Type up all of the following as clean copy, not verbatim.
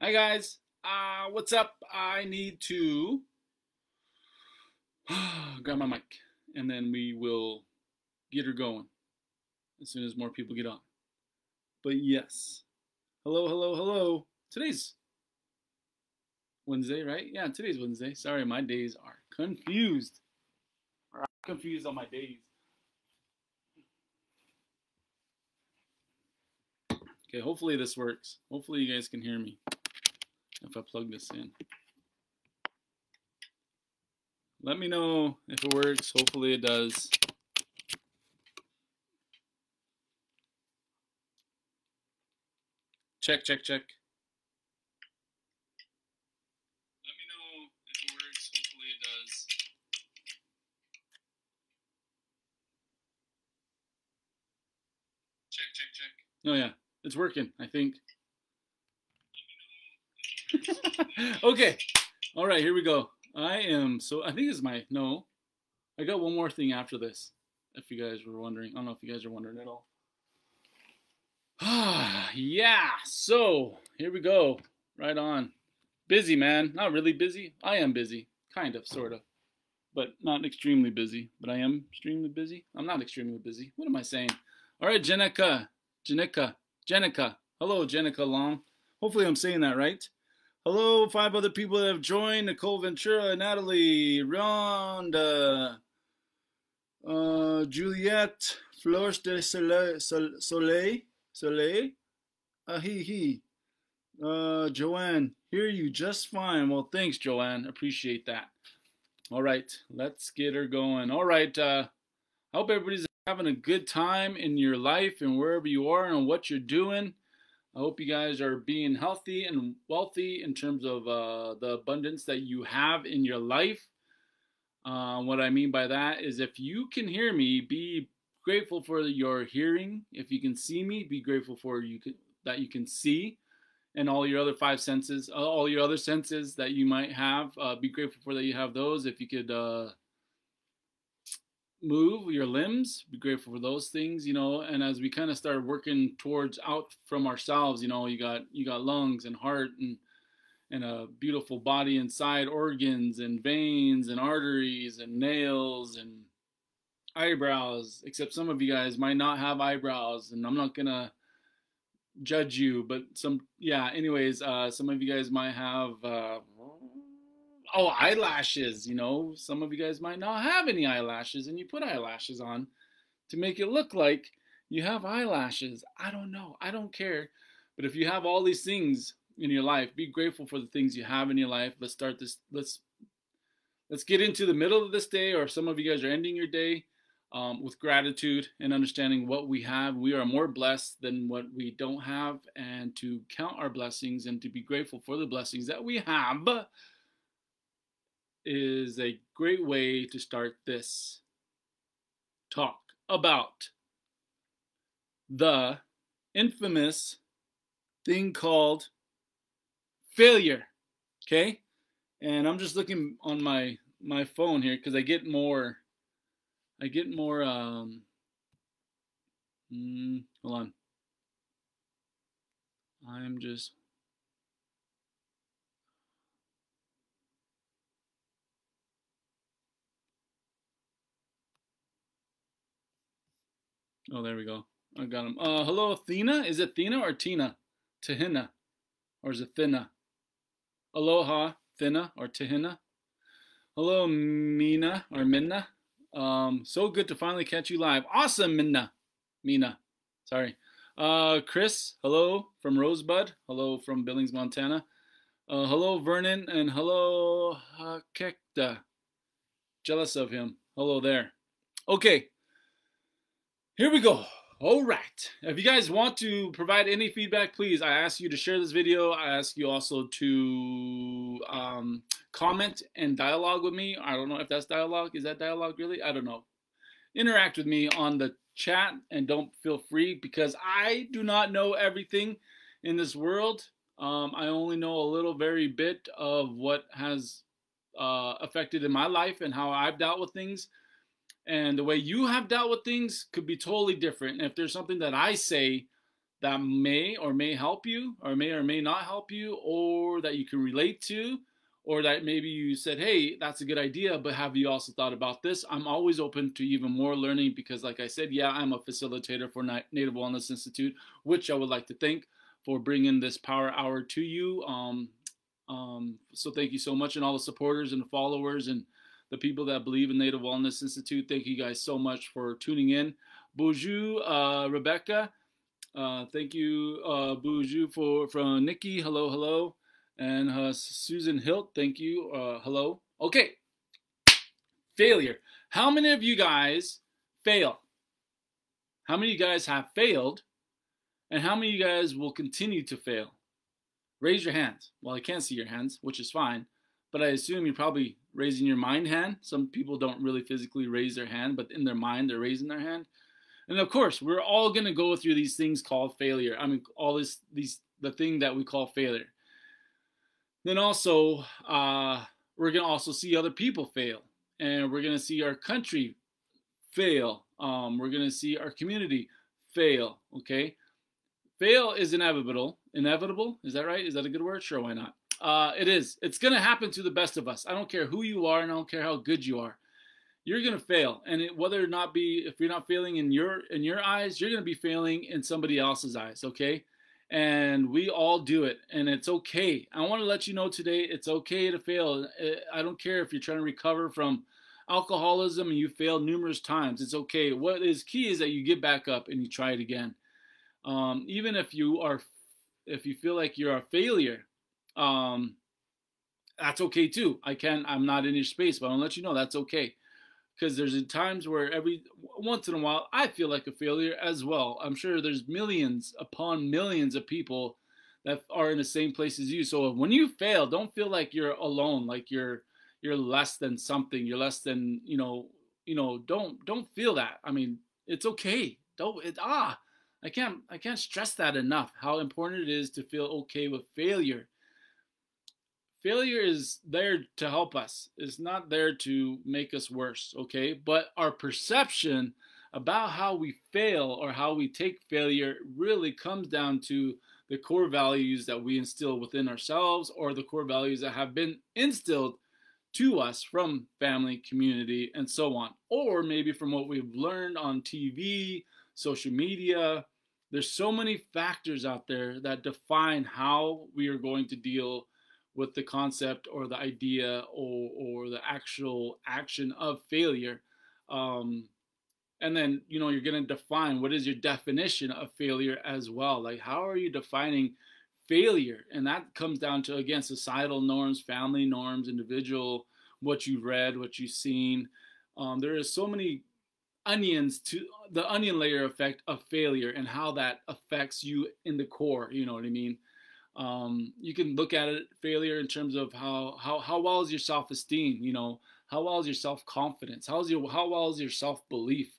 Hi guys, what's up? I need to grab my mic and then we will get her going as soon as more people get on. But yes, hello, hello, hello. Today's Wednesday, right? Yeah, today's Wednesday. Sorry, my days are confused. Or I'm confused on my days. Okay, hopefully this works. Hopefully you guys can hear me if I plug this in. Let me know if it works. Hopefully it does. Check, check, check. Let me know if it works. Hopefully it does. Check, check, check. Oh yeah, it's working, I think. Okay. All right, here we go. I think this is I got one more thing after this, if you guys were wondering. I don't know if you guys are wondering at all. Yeah, so here we go. Right on. Busy, man. Not really busy. I am busy. Kind of, sort of. But not extremely busy. But I am extremely busy. I'm not extremely busy. What am I saying? All right, Jenica. Hello, Jenica Long. Hopefully I'm saying that right. Hello, 5 other people that have joined. Nicole Ventura, Natalie, Rhonda, Juliette, Flores de Soleil, Joanne, hear you just fine. Well, thanks, Joanne. Appreciate that. All right, let's get her going. All right, I hope everybody's having a good time in your life and wherever you are and what you're doing. I hope you guys are being healthy and wealthy in terms of the abundance that you have in your life. What I mean by that is if you can hear me, be grateful for your hearing. If you can see me, be grateful for that you can see. And all your other 5 senses, all your other senses that you might have, be grateful for that you have those. If you could move your limbs, be grateful for those things, and as we kind of start working towards out from ourselves, you got lungs and heart and a beautiful body inside, organs and veins and arteries and nails and eyebrows, except some of you guys might not have eyebrows, and I'm not gonna judge you, but some of you guys might have eyelashes. Some of you guys might not have any eyelashes, and you put eyelashes on to make it look like you have eyelashes. I don't know. I don't care. But if you have all these things in your life, be grateful for the things you have in your life. Let's start this. Let's get into the middle of this day, or some of you guys are ending your day with gratitude and understanding what we have. We are more blessed than what we don't have, and to count our blessings and to be grateful for the blessings that we have is a great way to start this talk about the infamous thing called failure. Okay? And I'm just looking on my phone here because I get more hold on. I'm just Oh, there we go. I got him. Hello, Athena. Is it Thina or Tina? Tahina. Or is it Thina? Aloha, Thina or Tahina. Hello, Mina or Minna. So good to finally catch you live. Awesome, Mina. Sorry. Chris, hello from Rosebud. Hello from Billings, Montana. Hello, Vernon, and hello, Hakekta. Jealous of him. Hello there. Okay. Here we go. All right. If you guys want to provide any feedback, please, I ask you to share this video. I ask you also to comment and dialogue with me. I don't know if that's dialogue. Is that dialogue really? I don't know. Interact with me on the chat, and don't feel free, because I do not know everything in this world. I only know a little very bit of what has affected in my life and how I've dealt with things. And the way you have dealt with things could be totally different. And if there's something that I say that may or may help you, or may not help you, or that you can relate to, or that maybe you said, hey, that's a good idea, but have you also thought about this? I'm always open to even more learning because, like I said, yeah, I'm a facilitator for Native Wellness Institute, which I would like to thank for bringing this Power Hour to you. So thank you so much, and all the supporters and the followers and the people that believe in Native Wellness Institute. Thank you guys so much for tuning in. Bonjour, Rebecca. Thank you, Bonjour, from Nikki. Hello, hello. And Susan Hilt, thank you. Hello. Okay. Failure. How many of you guys fail? How many of you guys have failed? And how many of you guys will continue to fail? Raise your hands. Well, I can't see your hands, which is fine. But I assume you're probably raising your mind hand. Some people don't really physically raise their hand, but in their mind, they're raising their hand. And of course, we're all going to go through these things called failure. I mean, the thing that we call failure. Then also, we're going to also see other people fail. And we're going to see our country fail. We're going to see our community fail, okay? Fail is inevitable. Inevitable? Is that right? Is that a good word? Sure, why not? It is. It's going to happen to the best of us. I don't care who you are, and I don't care how good you are. You're going to fail. And whether or not if you're not failing in your eyes, you're going to be failing in somebody else's eyes, okay? And we all do it, and it's okay. I want to let you know today, it's okay to fail. I don't care if you're trying to recover from alcoholism and you failed numerous times. It's okay. What is key is that you get back up and you try it again. Even if you feel like you're a failure, that's okay too. I'm not in your space, but I'll let you know that's okay. Because there's times where once in a while, I feel like a failure as well. I'm sure there's millions upon millions of people that are in the same place as you. So when you fail, don't feel like you're alone, like you're less than something. You're less than, don't feel that. I mean, it's okay. I can't stress that enough, how important it is to feel okay with failure. Failure is there to help us. It's not there to make us worse, okay? But our perception about how we fail or how we take failure really comes down to the core values that we instill within ourselves, or the core values that have been instilled to us from family, community, and so on. Or maybe from what we've learned on TV, social media. There's so many factors out there that define how we are going to deal with the concept or the idea or the actual action of failure. And then, you're going to define what is your definition of failure as well. Like, how are you defining failure? And that comes down to, again, societal norms, family norms, individual, what you've read, what you've seen. There is so many onions to the onion layer effect of failure and how that affects you in the core. You know what I mean? You can look at it, failure, in terms of how well is your self-esteem, how well is your self-confidence, how well is your self-belief,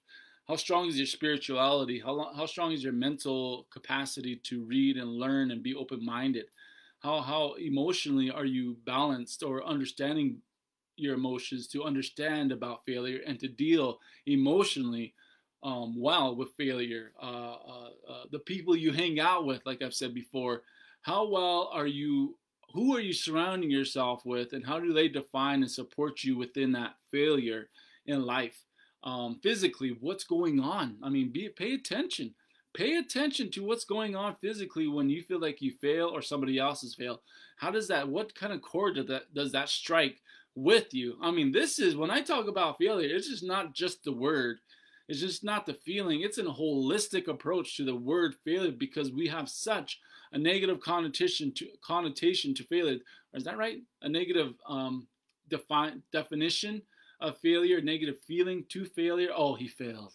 how strong is your spirituality, how strong is your mental capacity to read and learn and be open-minded, how emotionally are you balanced or understanding your emotions to understand about failure and to deal emotionally well with failure. The people you hang out with, like I've said before, who are you surrounding yourself with, and how do they define and support you within that failure in life? Physically, what's going on? I mean, pay attention. Pay attention to what's going on physically when you feel like you fail or somebody else has failed. What kind of chord does that strike with you? I mean, when I talk about failure, it's just not just the word. It's just not the feeling. It's a holistic approach to the word failure, because we have such a negative connotation to failure. Is that right? A negative definition of failure, negative feeling to failure. Oh, he failed.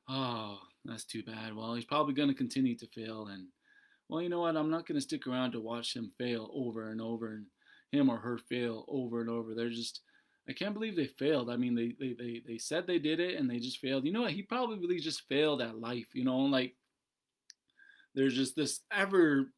Oh, that's too bad. Well, he's probably going to continue to fail. And, well, you know what? I'm not going to stick around to watch him fail over and over, and him or her fail over and over. I can't believe they failed. I mean, they said they did it and they just failed. You know what? He probably just failed at life, like there's just this ever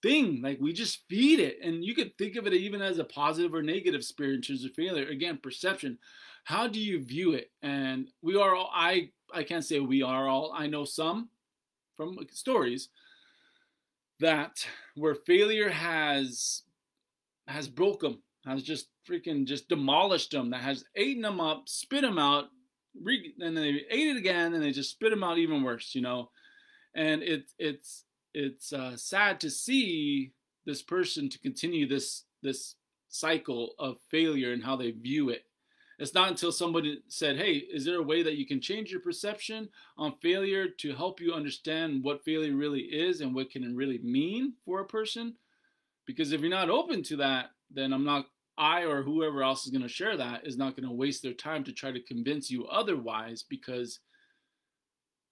thing, like we just feed it. And you could think of it even as a positive or negative spirit in terms of failure. Again, perception. How do you view it? And we are all, I can't say we are all, I know some from stories that where failure has broke them, has just freaking just demolished them, that has eaten them up, spit them out, and then they ate it again, and they just spit them out even worse, you know. And it's sad to see this person to continue this cycle of failure and how they view it. It's not until somebody said, hey, is there a way that you can change your perception on failure to help you understand what failure really is and what can it really mean for a person? Because if you're not open to that, then I or whoever else is going to share that is not going to waste their time to try to convince you otherwise, because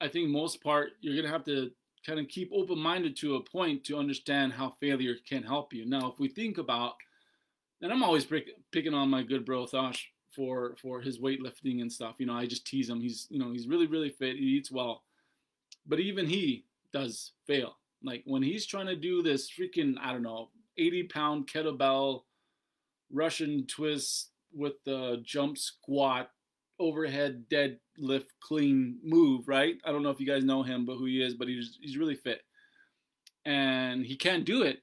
I think most part you're going to have to kind of keep open-minded to a point to understand how failure can help you. Now, if we think about, and I'm always picking on my good bro Thosh for his weightlifting and stuff. You know, I just tease him. He's really, really fit. He eats well. But even he does fail. Like when he's trying to do this freaking, 80-pound kettlebell Russian twist with the jump squat, overhead deadlift clean move, right? I don't know if you guys know him, but who he is, but he's really fit. And he can't do it.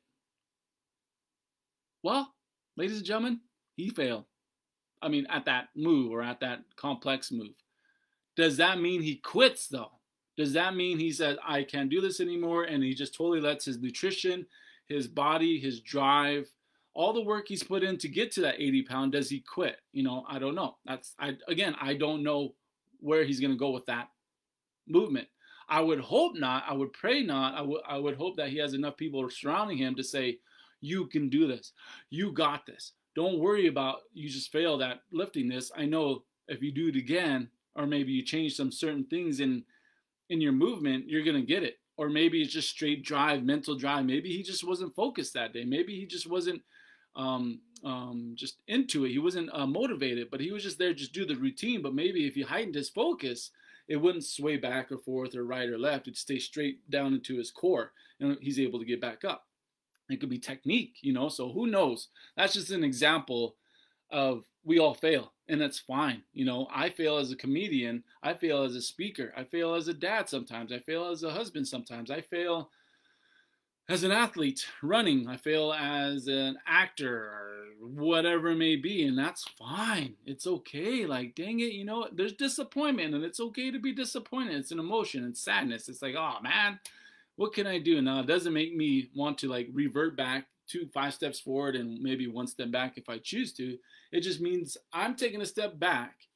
Well, ladies and gentlemen, he failed. I mean, at that move or at that complex move. Does that mean he quits, though? Does that mean he says, I can't do this anymore, and he just totally lets his nutrition, his body, his drive, all the work he's put in to get to that 80-pound, does he quit? You know, I don't know. I don't know where he's going to go with that movement. I would hope not. I would pray not. I would hope that he has enough people surrounding him to say, you can do this. You got this. Don't worry about you just failed at lifting this. I know if you do it again, or maybe you change some certain things in your movement, you're going to get it. Or maybe it's just straight drive, mental drive. Maybe he just wasn't focused that day. Maybe he just wasn't just into it. He wasn't motivated, but he was just there, just do the routine. But maybe if he heightened his focus, it wouldn't sway back or forth or right or left. It'd stay straight down into his core, and he's able to get back up. It could be technique, you know, so who knows? That's just an example of we all fail, and that's fine. You know, I fail as a comedian. I fail as a speaker. I fail as a dad sometimes. I fail as a husband sometimes. I fail as an athlete running. I fail as an actor or whatever it may be, and that's fine. It's okay. Like, dang it, you know, there's disappointment, and it's okay to be disappointed. It's an emotion. It's sadness. It's like, oh, man, what can I do? Now, it doesn't make me want to like revert back 5 steps forward and maybe 1 step back if I choose to. It just means I'm taking a step back,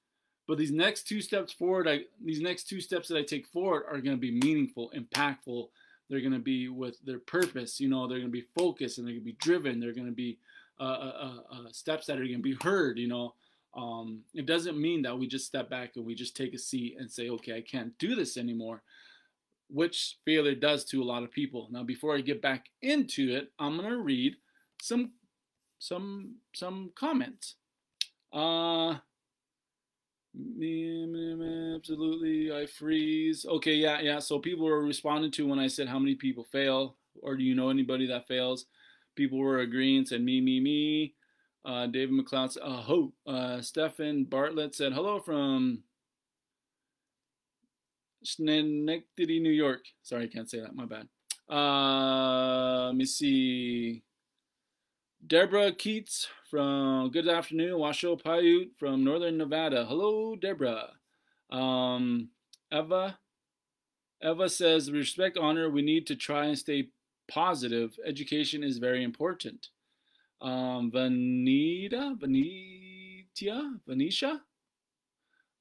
but these next 2 steps forward, these next 2 steps that I take forward are going to be meaningful, impactful. They're going to be with their purpose. You know, they're going to be focused and they're going to be driven. They're going to be steps that are going to be heard. You know, it doesn't mean that we just step back and we just take a seat and say, okay, I can't do this anymore, which failure does to a lot of people. Now, before I get back into it, I'm going to read some comments. Absolutely, I freeze. Okay, yeah. So people were responding to when I said how many people fail, or do you know anybody that fails? People were agreeing, said me. David McLeod said, Stephen Bartlett said, hello from Schenectady, New York. Sorry, I can't say that. My bad. Let me see. Deborah Keats from Good Afternoon, Washoe Paiute from Northern Nevada. Hello, Deborah. Eva says, respect, honor. We need to try and stay positive. Education is very important. Venetia,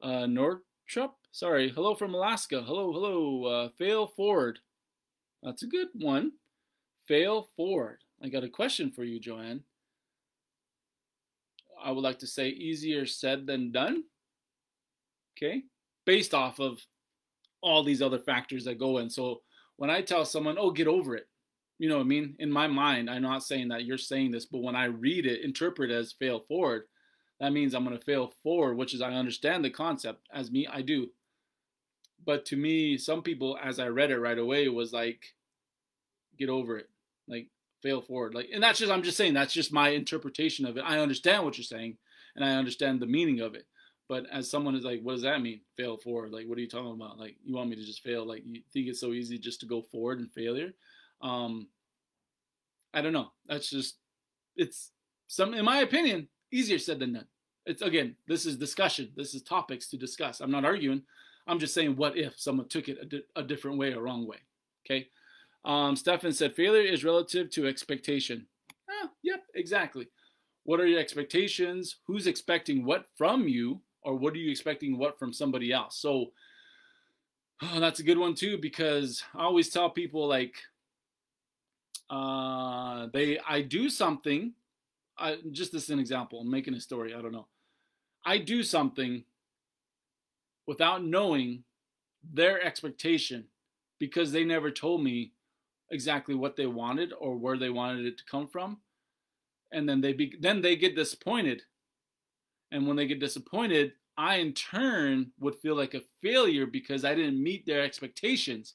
Nortrup. Sorry. Hello from Alaska. Hello. Fail forward. That's a good one. Fail forward. I got a question for you, Joanne. I would like to say easier said than done. Okay. Based off of all these other factors that go in. So when I tell someone, oh, get over it, you know what I mean? In my mind, I'm not saying that you're saying this, but when I read it, interpret it as fail forward, that means I'm going to fail forward, which is I understand the concept. As me, I do. But to me, some people, as I read it right away, was like, get over it. Like, fail forward. Like, and that's just, I'm just saying, that's just my interpretation of it. I understand what you're saying, and I understand the meaning of it. But as someone is like, what does that mean? Fail forward? Like, what are you talking about? Like, you want me to just fail? Like, you think it's so easy just to go forward and failure? Um, I don't know. That's just, it's in my opinion, easier said than done. It's, again, this is discussion. This is topics to discuss. I'm not arguing. I'm just saying, what if someone took it a different way, a wrong way? Okay. Stefan said, failure is relative to expectation. Yep, exactly. What are your expectations? Who's expecting what from you? Or what are you expecting what from somebody else? So that's a good one too, because I always tell people, like, I do something. Just this is an example. I'm making a story. I don't know. I do something without knowing their expectation, because they never told me exactly what they wanted or where they wanted it to come from, and then they get disappointed. And when they get disappointed, I in turn would feel like a failure because I didn't meet their expectations.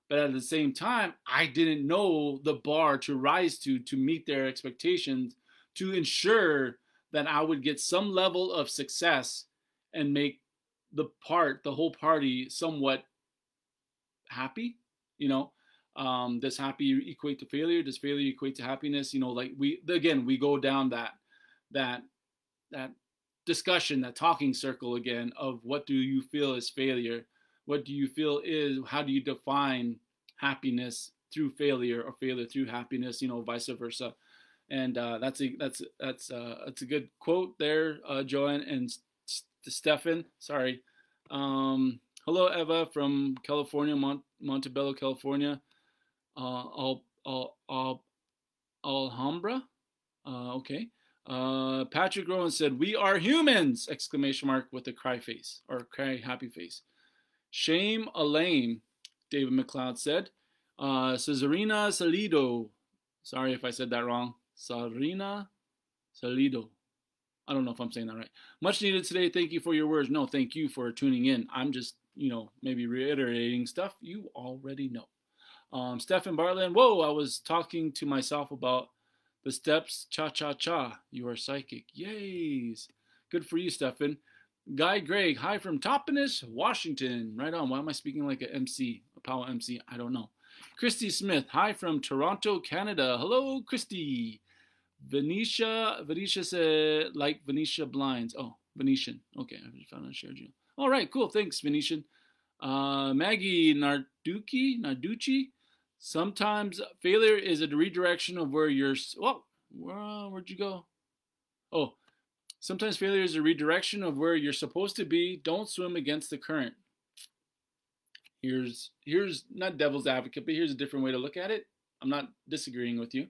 But at the same time, I didn't know the bar to rise to meet their expectations, to ensure that I would get some level of success and make the whole party somewhat happy. Does happy equate to failure? Does failure equate to happiness? Like we go down that discussion, that talking circle again of what do you feel is failure? What do you feel is, how do you define happiness through failure or failure through happiness, vice versa. And that's a good quote there, Joanne and Stefan. Sorry. Hello, Eva from California, Montebello, California. Alhambra. Okay. Patrick Rowan said, "We are humans!" Exclamation mark with a cry face, or cry happy face. Shame a lame, David McLeod said. Cesarina Salido. Sorry if I said that wrong. Sarina Salido. I don't know if I'm saying that right. Much needed today. Thank you for your words. No, thank you for tuning in. I'm just, maybe reiterating stuff you already know. Stefan Bartland. Whoa, I was talking to myself about the steps. Cha-cha-cha. You are psychic. Yays. Good for you, Stefan. Guy Gregg. Hi from Toppenish, Washington. Right on. Why am I speaking like a MC? A Powell MC? I don't know. Christy Smith. Hi from Toronto, Canada. Hello, Christy. Venetia said, like Venetia blinds. Oh, Venetian. Okay, I just found out shared you. All right, cool. Thanks, Venetian. Maggie Narducci. Sometimes failure is a redirection of where you're. Whoa, where'd you go? Oh, sometimes failure is a redirection of where you're supposed to be. Don't swim against the current. Here's not devil's advocate, but here's a different way to look at it. I'm not disagreeing with you.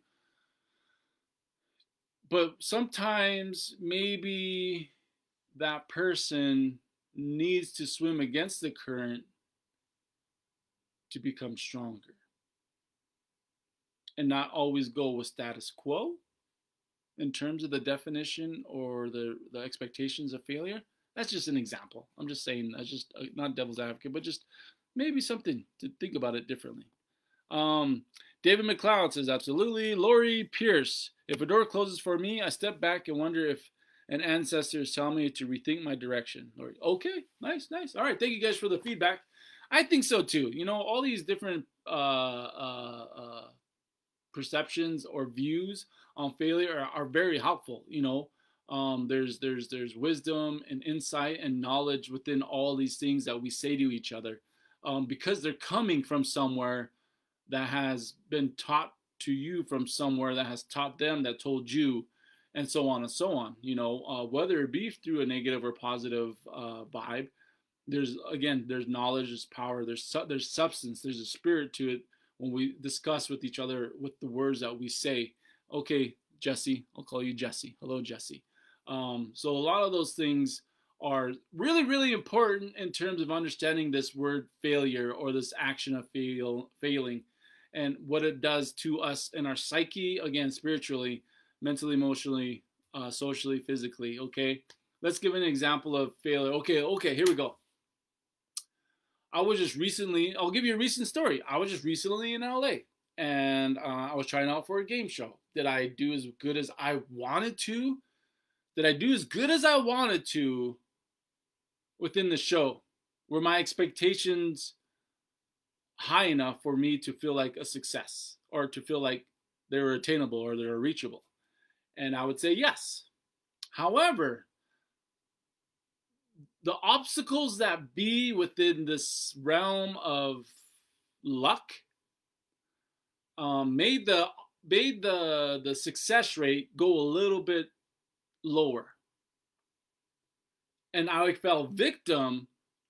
But sometimes maybe that person needs to swim against the current to become stronger, and not always go with status quo in terms of the definition or the expectations of failure. That's just an example. I'm just saying, that's just not devil's advocate, but just maybe something to think about it differently. David McLeod says, absolutely. Lori Pierce. If a door closes for me, I step back and wonder if an ancestor is telling me to rethink my direction. Lori, okay, nice. All right, thank you guys for the feedback. I think so too. All these different perceptions or views on failure are very helpful. There's wisdom and insight and knowledge within all these things that we say to each other, because they're coming from somewhere that has been taught to you, from somewhere that has taught them, that told you, and so on and so on. Whether it be through a negative or positive vibe, there's knowledge, there's power, there's substance, there's a spirit to it when we discuss with each other with the words that we say. Okay, Jesse, I'll call you Jesse. Hello, Jesse. So a lot of those things are really, really important in terms of understanding this word failure, or this action of failing, and what it does to us in our psyche, again, spiritually, mentally, emotionally, socially, physically. Okay, let's give an example of failure. Okay, here we go. I'll give you a recent story. I was just recently in LA, and I was trying out for a game show. Did I do as good as I wanted to? Did I do as good as I wanted to? within the show? Were my expectations high enough for me to feel like a success, or to feel like they were attainable or they were reachable? And I would say yes. However, the obstacles that be within this realm of luck made the success rate go a little bit lower, and I fell victim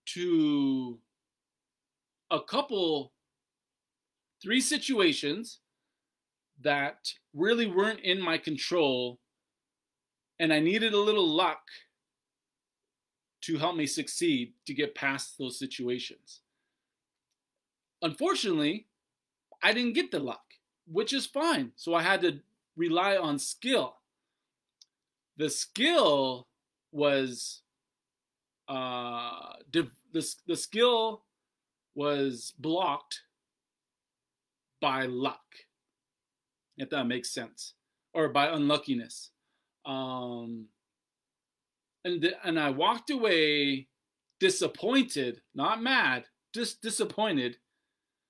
to three situations that really weren't in my control, and I needed a little luck to help me succeed to get past those situations. Unfortunately, I didn't get the luck, which is fine. So I had to rely on skill. The skill was the skill was blocked by luck, if that makes sense, or by unluckiness. And I walked away disappointed, not mad, just disappointed,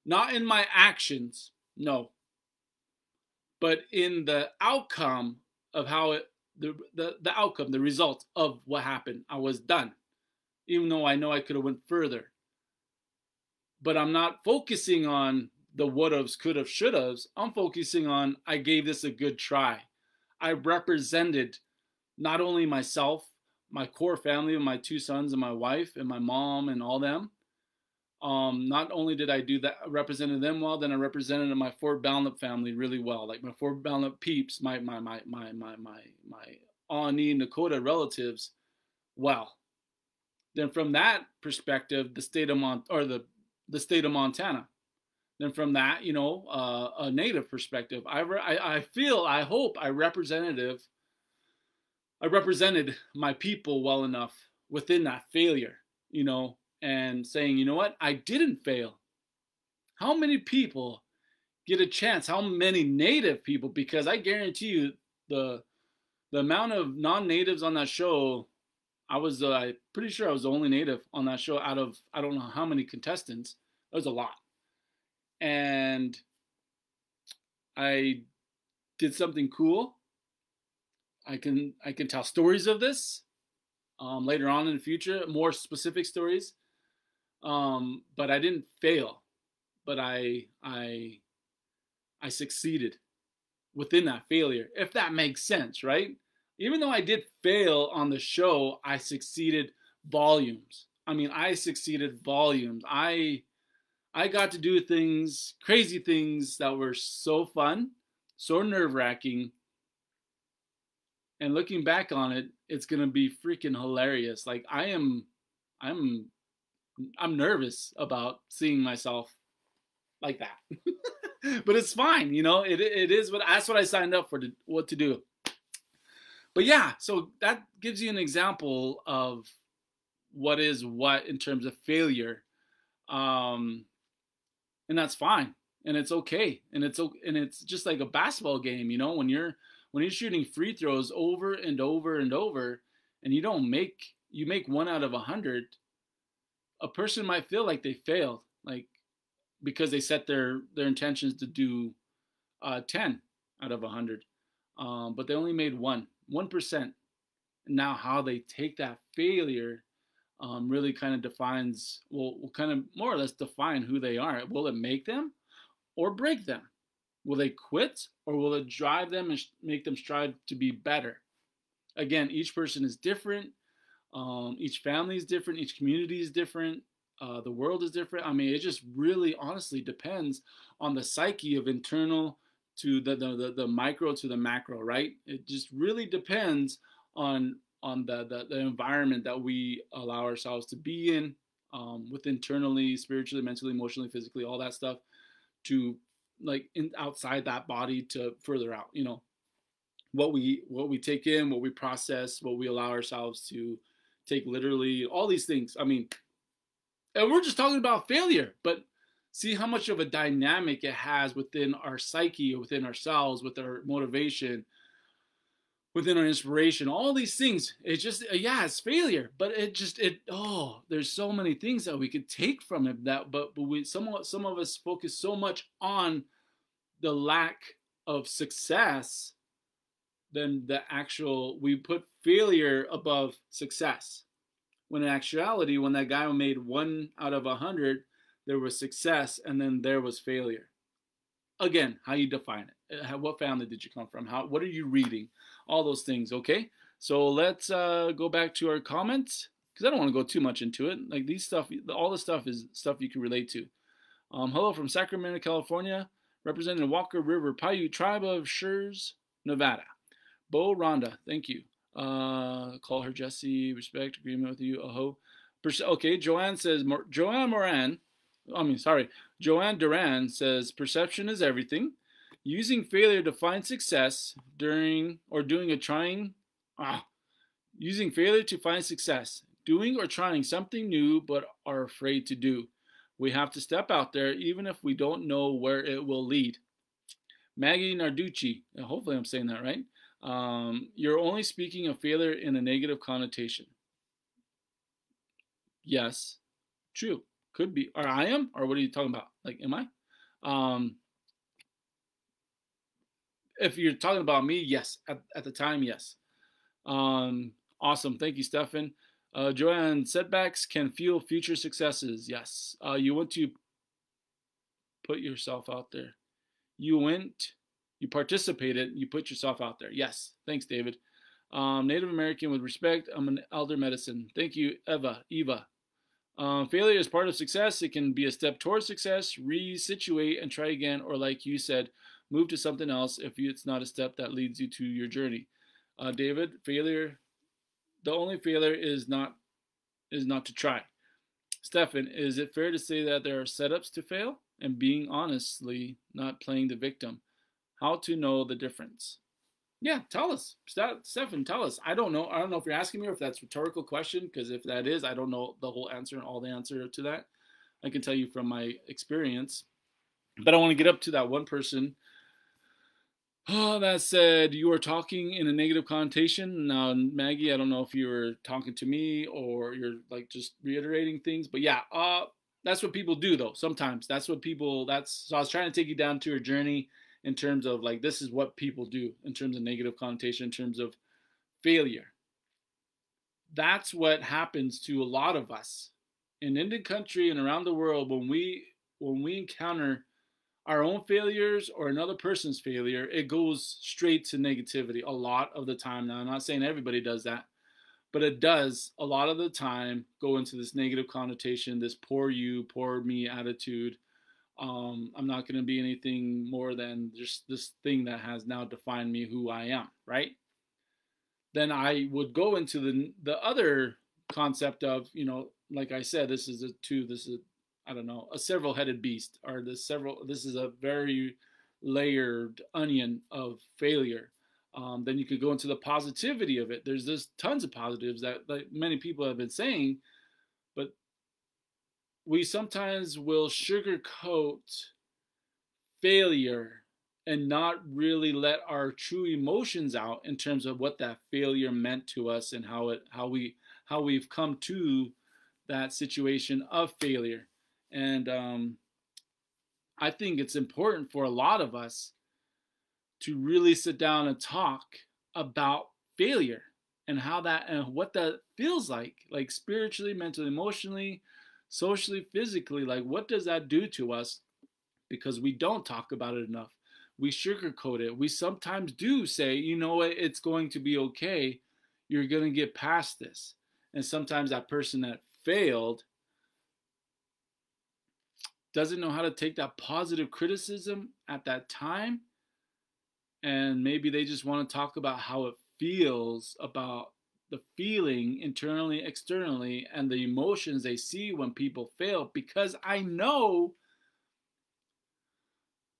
not in my actions, no, but in the outcome of how the outcome, the result of what happened. I was done, even though I know I could have went further. But I'm not focusing on the would-haves, could-haves, should-haves. I'm focusing on I gave this a good try. I represented not only myself, my core family of my two sons and my wife and my mom and all them. Not only did I do that, I represented them well, then I represented my Fort Balnup family really well. Like my Fort Balnup peeps, my Awnee and Dakota relatives well. Then from that perspective, the state of Montana. Then from that, a native perspective, I hope I represented my people well enough within that failure, and saying, you know what, I didn't fail. How many people get a chance? How many native people? Because I guarantee you the amount of non-natives on that show, I'm pretty sure I was the only native on that show out of, I don't know how many contestants. It was a lot. And I did something cool. I can tell stories of this later on in the future, more specific stories. But I didn't fail, but I succeeded within that failure, if that makes sense, right? Even though I did fail on the show, I succeeded volumes. I succeeded volumes. I got to do things, crazy things that were so fun, so nerve-wracking. And looking back on it, it's gonna be freaking hilarious. Like I'm nervous about seeing myself like that. But it's fine, it is that's what I signed up for, what to do. But yeah, so that gives you an example of what is what in terms of failure. And that's fine. And it's okay. And it's just like a basketball game, when you're shooting free throws over and over and over, and you make 1 out of 100, a person might feel like they failed, like because they set their intentions to do 10 out of 100, but they only made 1%. And now how they take that failure really kind of defines, will kind of more or less define who they are. Will it make them or break them? Will they quit, or will it drive them and make them strive to be better? Again, each person is different. Each family is different. Each community is different. The world is different. It just really honestly depends on the psyche of internal to the micro to the macro, right? It just really depends on the environment that we allow ourselves to be in, with internally, spiritually, mentally, emotionally, physically, all that stuff, to outside that body to further out, what we take in, what we process, what we allow ourselves to take literally, all these things. And we're just talking about failure, but see how much of a dynamic it has within our psyche, within ourselves, with our motivation, within our inspiration, all these things. It's just, yeah, it's failure, but there's so many things that we could take from it. But some of us focus so much on the lack of success than we put failure above success. When in actuality, when that guy made 1 out of 100, there was success, and then there was failure. Again, how you define it. What family did you come from? What are you reading? All those things, okay? So let's go back to our comments, because I don't want to go too much into it. Like all this stuff is stuff you can relate to. Hello from Sacramento, California, representing the Walker River Paiute Tribe of Shures, Nevada. Bo Rhonda, thank you. Call her Jesse, respect, agreement with you, aho. Okay, Joanne Duran says, perception is everything. Using failure to find success using failure to find success, doing or trying something new but are afraid to do. We have to step out there even if we don't know where it will lead. Maggie Narducci, hopefully I'm saying that right. You're only speaking of failure in a negative connotation. Yes, true. Could be. Or I am? Or what are you talking about? Like, am I? If you're talking about me, yes. At the time, yes. Awesome. Thank you, Stefan. Joanne, setbacks can fuel future successes. Yes. You want to put yourself out there. You participated, you put yourself out there. Yes. Thanks, David. Native American with respect. I'm an elder medicine. Thank you, Eva. Failure is part of success. It can be a step towards success. Resituate and try again, or like you said, move to something else if it's not a step that leads you to your journey. David, failure. The only failure is not to try. Stefan, is it fair to say that there are setups to fail? And being honestly not playing the victim. How to know the difference? Yeah, tell us. Stefan, tell us. I don't know. I don't know if you're asking me or if that's a rhetorical question, because if that is, I don't know the whole answer and all the answer to that. I can tell you from my experience. But I want to get up to that one person that said you were talking in a negative connotation. Now, Maggie, I don't know if you were talking to me or you're like just reiterating things. But yeah, that's what people do though. Sometimes so I was trying to take you down to your journey in terms of like, this is what people do in terms of negative connotation, in terms of failure. That's what happens to a lot of us in Indian country and around the world when we encounter our own failures or another person's failure. It goes straight to negativity a lot of the time. Now, I'm not saying everybody does that, but it does a lot of the time go into this negative connotation, this poor you, poor me attitude. I'm not going to be anything more than just this thing that has now defined me, who I am, right? Then I would go into the other concept of, like I said, this is a several-headed beast, or this is a very layered onion of failure. Then you could go into the positivity of it. There's tons of positives that many people have been saying, but we sometimes will sugarcoat failure and not really let our true emotions out in terms of what that failure meant to us and how we've come to that situation of failure. And I think it's important for a lot of us to really sit down and talk about failure and what that feels like spiritually, mentally, emotionally, socially, physically. Like, what does that do to us? Because we don't talk about it enough. We sugarcoat it. We sometimes do say, it's going to be okay. You're going to get past this. And sometimes that person that failed doesn't know how to take that positive criticism at that time. And maybe they just want to talk about how it feels, about the feeling internally, externally, and the emotions they see when people fail. Because I know,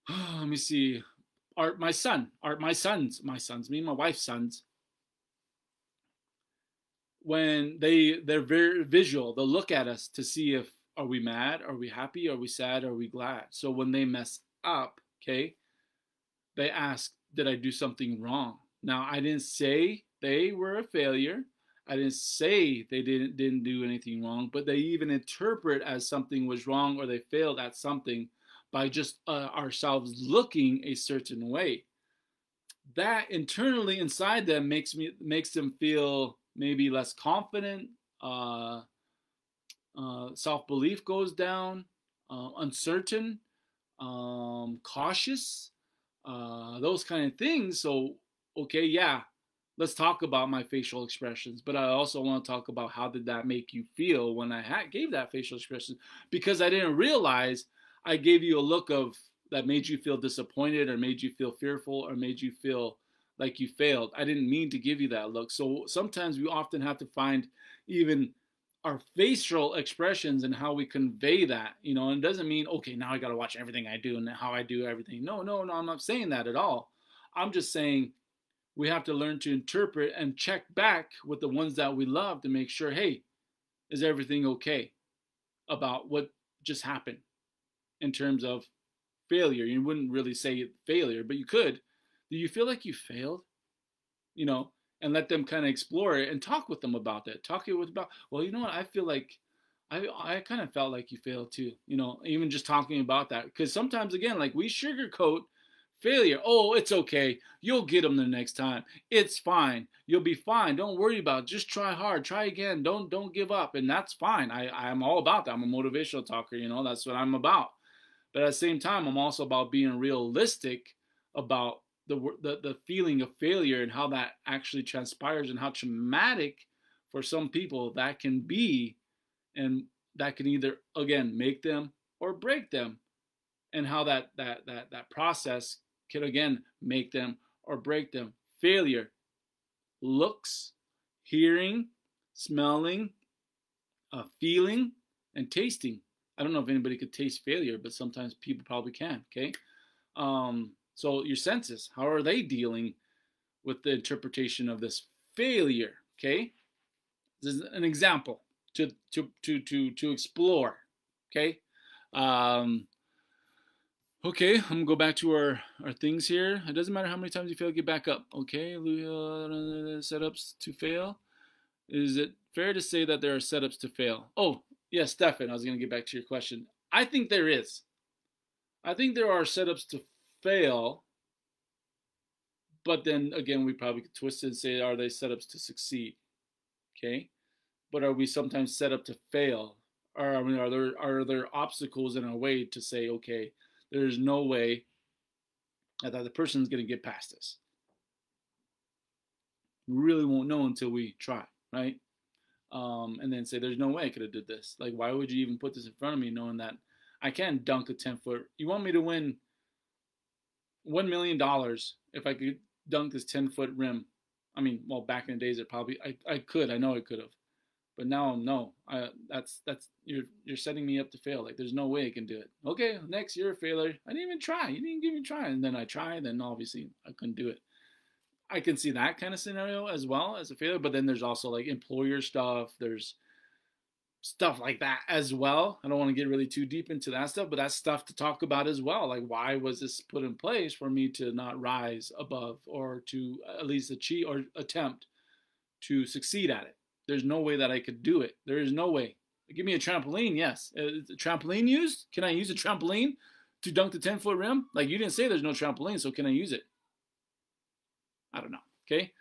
let me see, my sons, me and my wife's sons, when they're very visual, they'll look at us to see if, are we mad? Are we happy? Are we sad? Are we glad? So when they mess up, okay, they ask, did I do something wrong? Now, I didn't say they were a failure. I didn't say they didn't do anything wrong, but they even interpret as something was wrong or they failed at something by just ourselves looking a certain way. That internally inside them makes them feel maybe less confident. Self-belief goes down, uncertain, cautious, those kind of things. So, okay, yeah, let's talk about my facial expressions, but I also want to talk about how did that make you feel when I gave that facial expression, because I didn't realize I gave you a look of that made you feel disappointed or made you feel fearful or made you feel like you failed. I didn't mean to give you that look. So sometimes we often have to find even our facial expressions and how we convey that, and it doesn't mean, okay, now I got to watch everything I do and how I do everything. No, I'm not saying that at all. I'm just saying we have to learn to interpret and check back with the ones that we love to make sure, hey, is everything okay about what just happened in terms of failure? You wouldn't really say failure, but you could. Do you feel like you failed? And let them kind of explore it and talk with them about that. Talk it with about, well, you know what? I feel like I kind of felt like you failed too. Even just talking about that, because sometimes again, like we sugarcoat failure. Oh, it's okay. You'll get them the next time. It's fine. You'll be fine. Don't worry about it. Just try hard. Try again. Don't give up. And that's fine. I'm all about that. I'm a motivational talker. That's what I'm about. But at the same time, I'm also about being realistic about the feeling of failure and how that actually transpires and how traumatic for some people that can be, and that can either again make them or break them, and how that process can again make them or break them. Failure: looks, hearing, smelling, feeling, and tasting. I don't know if anybody could taste failure, but sometimes people probably can. Okay. So your senses, how are they dealing with the interpretation of this failure? Okay, this is an example to explore. Okay, okay, I'm gonna go back to our things here. It doesn't matter how many times you fail, get back up. Okay, setups to fail. Is it fair to say that there are setups to fail? Oh, yes, Stefan, I was gonna get back to your question. I think there is. I think there are setups to fail, but then again, we probably could twist it and say, are they setups to succeed? Okay, but are we sometimes set up to fail? Or are there obstacles in our way to say, okay, there's no way that the person's going to get past this? We really won't know until we try, right? And then say, there's no way I could have did this. Like, why would you even put this in front of me knowing that I can't dunk a 10-foot? You want me to win $1 million if I could dunk this 10-foot rim? I mean, well, back in the days, I could. I know I could have, but now, no. That's you're setting me up to fail. Like, there's no way I can do it. Okay, next, you're a failure. I didn't even try. You didn't give me a try, and then I tried. Then obviously I couldn't do it. I can see that kind of scenario as well as a failure. But then there's also like employer stuff. There's stuff like that as well. I don't want to get really too deep into that stuff, but that's stuff to talk about as well. Like, why was this put in place for me to not rise above, or to at least achieve or attempt to succeed at it? There's no way that I could do it. There is no way. Give me a trampoline, yes. Is a trampoline used? Can I use a trampoline to dunk the 10-foot rim? Like, you didn't say there's no trampoline, so can I use it? I don't know. Okay.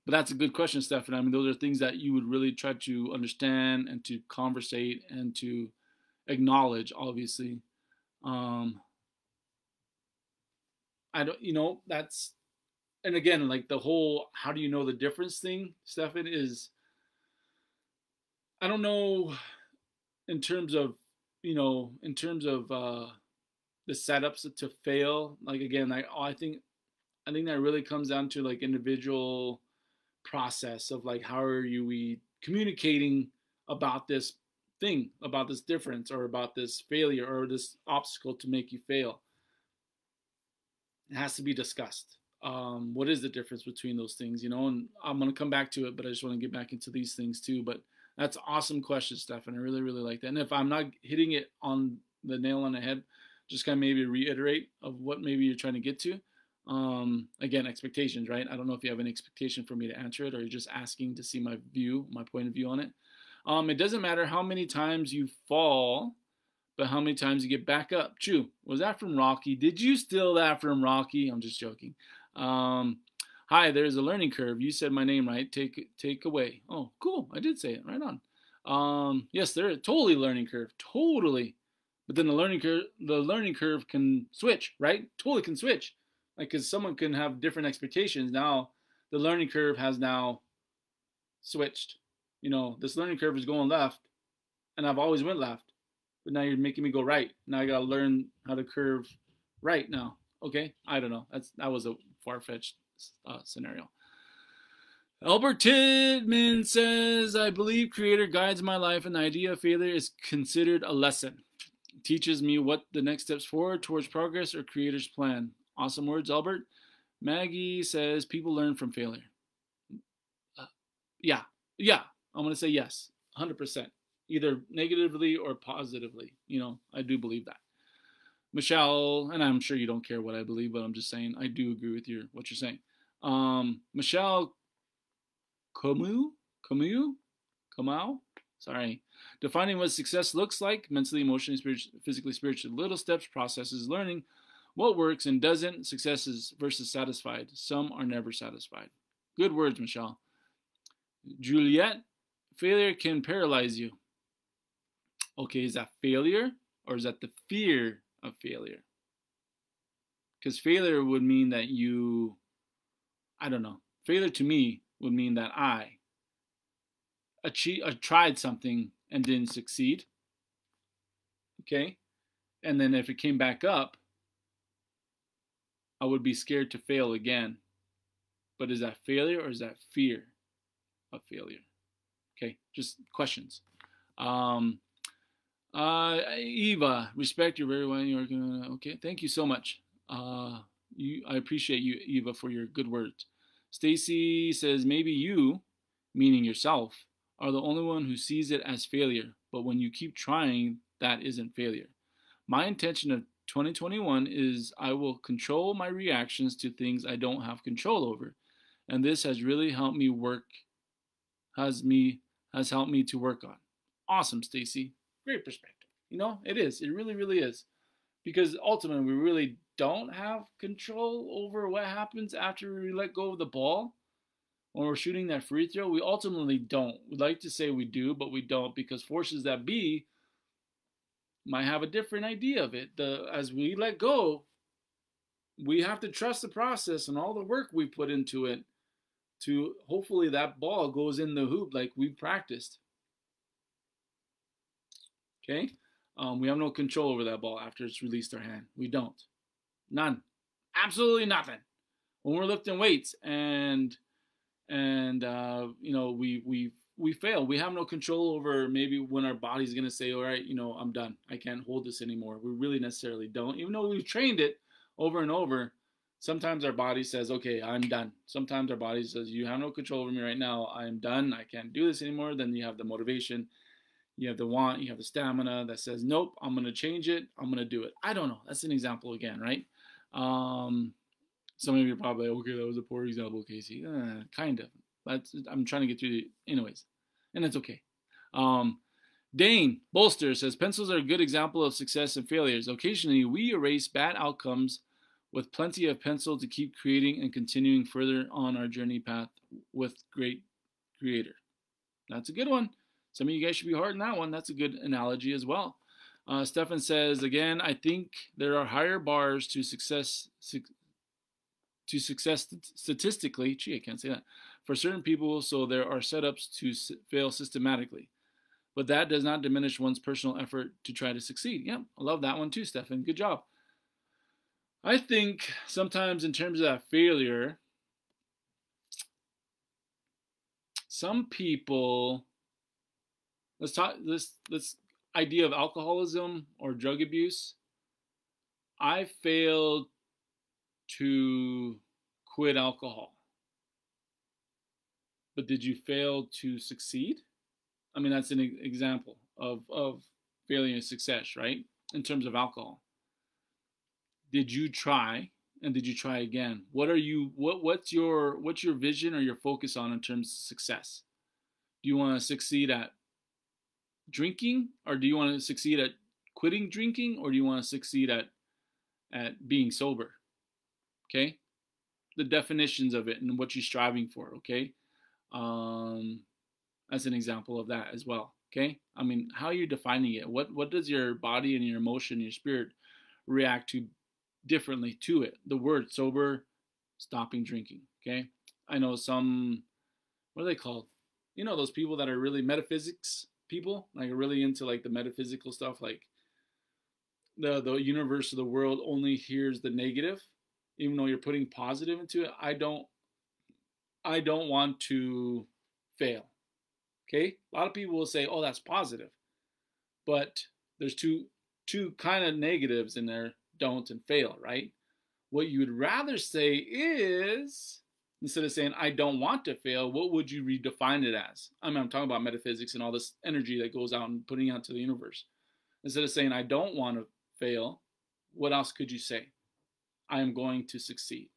But that's a good question, Stefan. I mean, those are things that you would really try to understand and to conversate and to acknowledge, obviously. I don't, that's, and again, like the whole, how do you know the difference thing, Stefan, is, I don't know in terms of, the setups to fail. Like, again, I think that really comes down to like individual process of like, how are we communicating about this thing, about this difference, or about this failure, or this obstacle to make you fail. It has to be discussed. What is the difference between those things, and I'm going to come back to it, but I just want to get back into these things too. But that's an awesome question, Stefan. I really, really like that. And if I'm not hitting it on the nail on the head, just kind of maybe reiterate of what maybe you're trying to get to. Again, expectations, right? I don't know if you have any expectation for me to answer it, or you're just asking to see my point of view on it. It doesn't matter how many times you fall, but how many times you get back up. True. Was that from Rocky? Did you steal that from Rocky? I'm just joking. Hi, there's a learning curve. You said my name right. Take away. Oh, cool. I did say it. Right on. Yes, there is totally learning curve. Totally. But then the learning curve can switch, right? Totally can switch. Like, because someone can have different expectations. Now, the learning curve has now switched. This learning curve is going left, and I've always went left. But now you're making me go right. Now I gotta learn how to curve right now. Okay, I don't know. That was a far-fetched scenario. Albert Tidman says, I believe Creator guides my life, and the idea of failure is considered a lesson. It teaches me what the next steps forward towards progress or Creator's plan. Awesome words, Albert. Maggie says, people learn from failure. Yeah. I'm going to say yes, 100%. Either negatively or positively. I do believe that. Michelle, and I'm sure you don't care what I believe, but I'm just saying I do agree with what you're saying. Michelle Kamau, sorry. Defining what success looks like, mentally, emotionally, physically, spiritually. Little steps, processes, learning what works and doesn't. Successes versus satisfied. Some are never satisfied. Good words, Michelle. Juliet, failure can paralyze you. Okay, is that failure or is that the fear of failure? Because failure would mean that I don't know. Failure to me would mean that I tried something and didn't succeed. Okay? And then if it came back up, I would be scared to fail again. But is that failure or is that fear of failure? Okay, just questions. Eva, respect your very well. You're gonna, okay, thank you so much. I appreciate you, Eva, for your good words. Stacy says, maybe you, meaning yourself, are the only one who sees it as failure, but when you keep trying, that isn't failure. My intention of 2021 is I will control my reactions to things I don't have control over, and this has really helped me has helped me to work on. Awesome, Stacy. Great perspective. It is. It really, really is. Because ultimately, we really don't have control over what happens after we let go of the ball when we're shooting that free throw. We ultimately don't. We'd like to say we do, but we don't, because forces that be might have a different idea of it. As we let go, we have to trust the process and all the work we put into it to hopefully that ball goes in the hoop like we practiced. Okay? We have no control over that ball after it's released our hand. We don't. None. Absolutely nothing. When we're lifting weights and we fail. We have no control over maybe when our body's going to say, all right, I'm done. I can't hold this anymore. We really necessarily don't. Even though we've trained it over and over, sometimes our body says, okay, I'm done. Sometimes our body says, you have no control over me right now. I'm done. I can't do this anymore. Then you have the motivation. You have the want, you have the stamina that says, nope, I'm going to change it. I'm going to do it. I don't know. That's an example again, right? Some of you are probably, okay, that was a poor example, Kasey. Kind of. I'm trying to get through anyways. And it's okay. Dane Bolster says, pencils are a good example of success and failures. Occasionally, we erase bad outcomes with plenty of pencil to keep creating and continuing further on our journey path with great Creator. That's a good one. Some of you guys should be hard in that one. That's a good analogy as well. Stefan says, again, I think there are higher bars to success statistically. Gee, I can't say that. For certain people, so there are setups to fail systematically. But that does not diminish one's personal effort to try to succeed. Yeah, I love that one too, Stefan. Good job. I think sometimes in terms of that failure, some people... Let's talk this idea of alcoholism or drug abuse. I failed to quit alcohol. But did you fail to succeed? I mean, that's an example of failure and success, right? In terms of alcohol. Did you try And did you try again? What's your vision or your focus on in terms of success? Do you want to succeed at drinking, or do you want to succeed at quitting drinking, or do you want to succeed at being sober? Okay? The definitions of it and what you're striving for, okay? As an example of that as well, okay? I mean, how are you defining it? What does your body and your emotion, your spirit react to differently to it? The word sober, stopping drinking, okay? I know some, what are they called? You know, those people that are really metaphysics people, like really into like the metaphysical stuff, like the universe of the world only hears the negative, even though you're putting positive into it. I don't want to fail. Okay? A lot of people will say, "Oh, that's positive." But there's two kind of negatives in there, don't and fail, right? What you would rather say is, instead of saying I don't want to fail, what would you redefine it as? I mean, I'm talking about metaphysics and all this energy that goes out and putting out to the universe. Instead of saying I don't want to fail, what else could you say? I am going to succeed